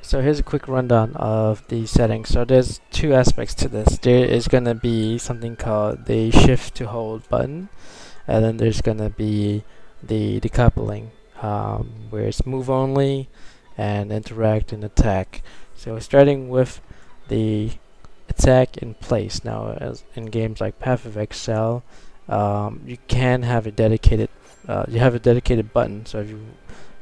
So here's a quick rundown of the settings. So there's two aspects to this. There is going to be something called the shift to hold button, and then there's going to be the decoupling, where it's move only and interact and attack. So starting with the attack in place. Now, as in games like Path of Exile, you can have a dedicated button. So if you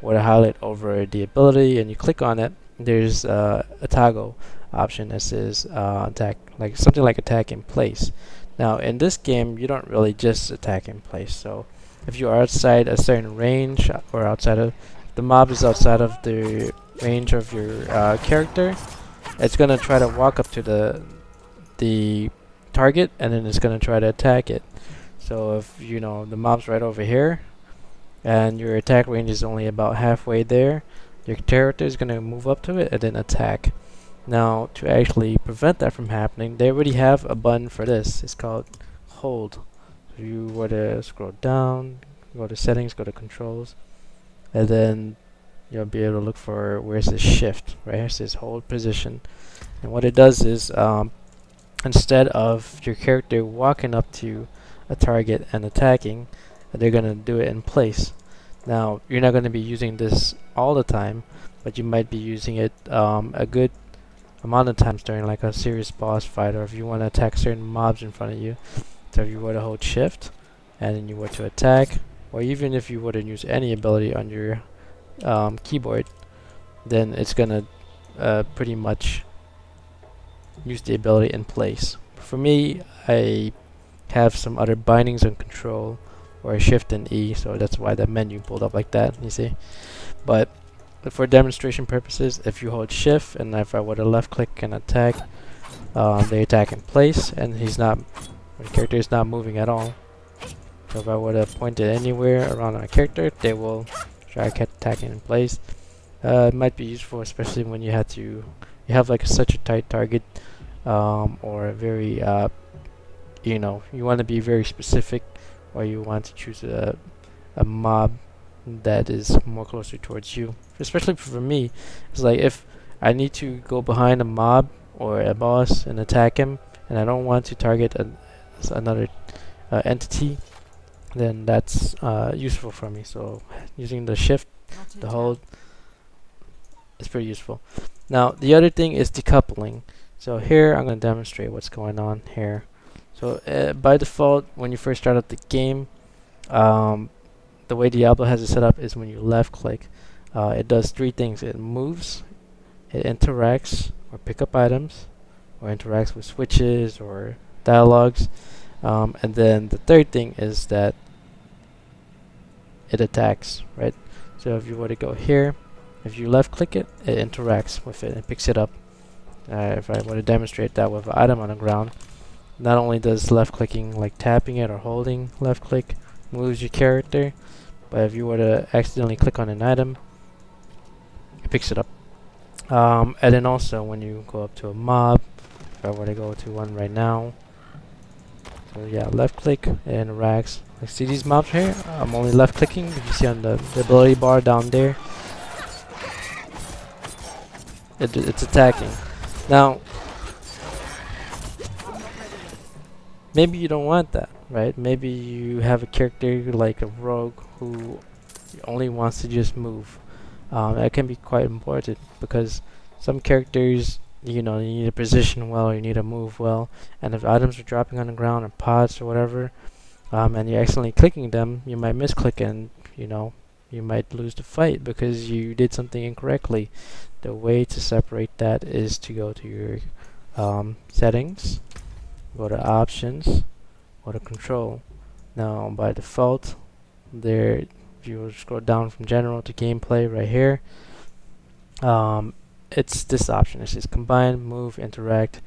were to highlight over the ability and you click on it, there's a toggle option that says attack, like something like attack in place. Now in this game, you don't really just attack in place. So if you are outside a certain range, or outside of the mob is outside of the range of your character, it's gonna try to walk up to the target, and then it's gonna try to attack it. So if you know the mob's right over here, and your attack range is only about halfway there, your character is going to move up to it and then attack. Now, to actually prevent that from happening, they already have a button for this. It's called hold. So you were to scroll down, go to settings, go to controls, and then you'll be able to look for where's this shift. Right here it says hold position. And what it does is, instead of your character walking up to a target and attacking, they're going to do it in place. Now, you're not going to be using this all the time, but you might be using it a good amount of times during like a serious boss fight, or if you want to attack certain mobs in front of you. So if you were to hold shift and then you were to attack, or even if you were to use any ability on your keyboard, then it's going to pretty much use the ability in place. For me, I have some other bindings on control, or shift and E, so that's why the menu pulled up like that, you see. But for demonstration purposes, if you hold shift and if I were to left click and attack, they attack in place, and the character is not moving at all. So if I were to point it anywhere around my character, they will try attacking in place. It might be useful, especially when you have like such a tight target, or very you want to be very specific, or you want to choose a mob that is more closer towards you. Especially for me, it's like if I need to go behind a mob or a boss and attack him, and I don't want to target another entity, then that's useful for me. So using the shift, the hold, is pretty useful. Now the other thing is decoupling. So here I'm going to demonstrate what's going on here. So by default, when you first start up the game, the way Diablo has it set up is when you left click, it does three things. It moves, it interacts or pick up items, or interacts with switches or dialogues, and then the third thing is that it attacks, right? So if you were to go here, if you left click it, it interacts with it and picks it up. If I were to demonstrate that with an item on the ground, not only does left clicking, like tapping it or holding left click, moves your character, but if you were to accidentally click on an item, it picks it up. And then also when you go up to a mob, if I were to go to one right now, so yeah, left click, it interacts. Like, see these mobs here? I'm only left clicking. If you see on the ability bar down there, it's attacking. Now, maybe you don't want that, right? Maybe you have a character like a rogue who only wants to just move. That can be quite important, because some characters, you need to position well, or you need to move well, and if items are dropping on the ground or pots or whatever, and you're accidentally clicking them, you might misclick, and you might lose the fight because you did something incorrectly. The way to separate that is to go to your settings, go to options, go to control. Now by default, there, if you scroll down from general to gameplay right here, it's this option. It says combine, move, interact,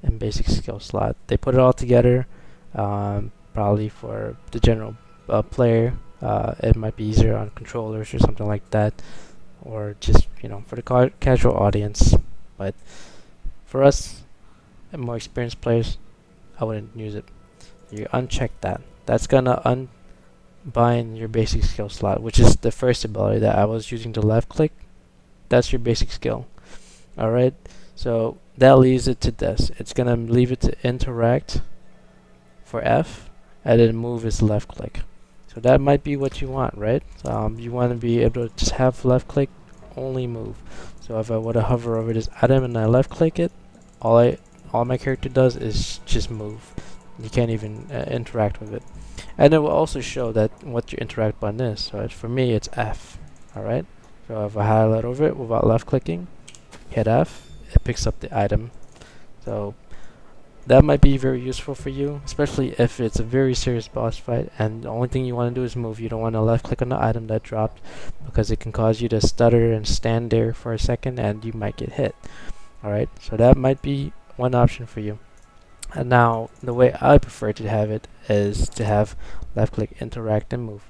and basic skill slot. They put it all together, probably for the general player. It might be easier on controllers or something like that, or just for the casual audience. But for us and more experienced players, I wouldn't use it. You uncheck that. That's gonna unbind your basic skill slot, which is the first ability that I was using to left click. That's your basic skill. Alright, so that leaves it to this. It's gonna leave it to interact for F, and then move is left click. So that might be what you want, right? You want to be able to just have left click, only move. So if I were to hover over this item and I left click it, all my character does is just move. You can't even interact with it. And it will also show that what your interact button is. So for me, it's F. Alright? So if I highlight over it without left clicking, hit F, it picks up the item. So that might be very useful for you, especially if it's a very serious boss fight and the only thing you want to do is move. You don't want to left click on the item that dropped because it can cause you to stutter and stand there for a second and you might get hit. Alright, so that might be one option for you. And now, the way I prefer to have it is to have left click, interact, and move.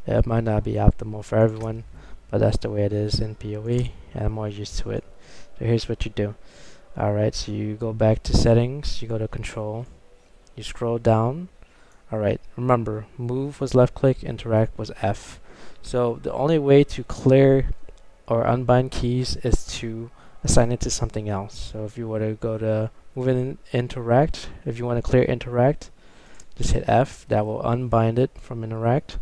It might not be optimal for everyone, but that's the way it is in PoE, and I'm more used to it. So here's what you do. Alright, so you go back to settings, you go to control, you scroll down. Alright, remember, move was left click, interact was F. So the only way to clear or unbind keys is to assign it to something else. So if you were to go to move and interact, if you want to clear interact, just hit F, that will unbind it from interact.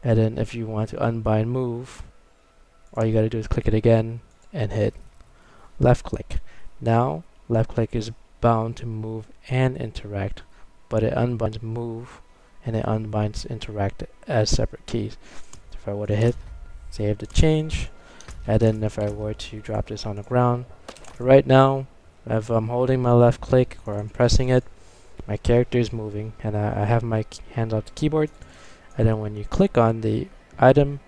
And then if you want to unbind move, all you gotta do is click it again and hit left click. Now left click is bound to move and interact, but it unbinds move and it unbinds interact as separate keys. So if I were to hit save the change, and then if I were to drop this on the ground, right now if I'm holding my left click or I'm pressing it, my character is moving and I have my hands off the keyboard, and then when you click on the item,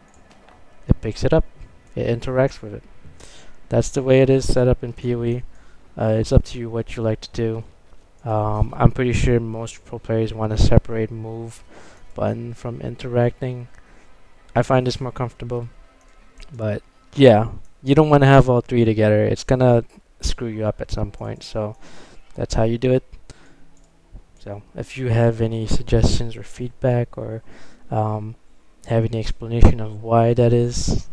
it picks it up, it interacts with it. That's the way it is set up in PoE. It's up to you what you like to do. I'm pretty sure most pro players want to separate move button from interacting. I find this more comfortable, but yeah, you don't want to have all three together. It's gonna screw you up at some point, so that's how you do it. So if you have any suggestions or feedback or have any explanation of why that is,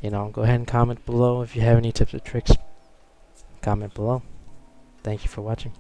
go ahead and comment below. If you have any tips or tricks, comment below. Thank you for watching.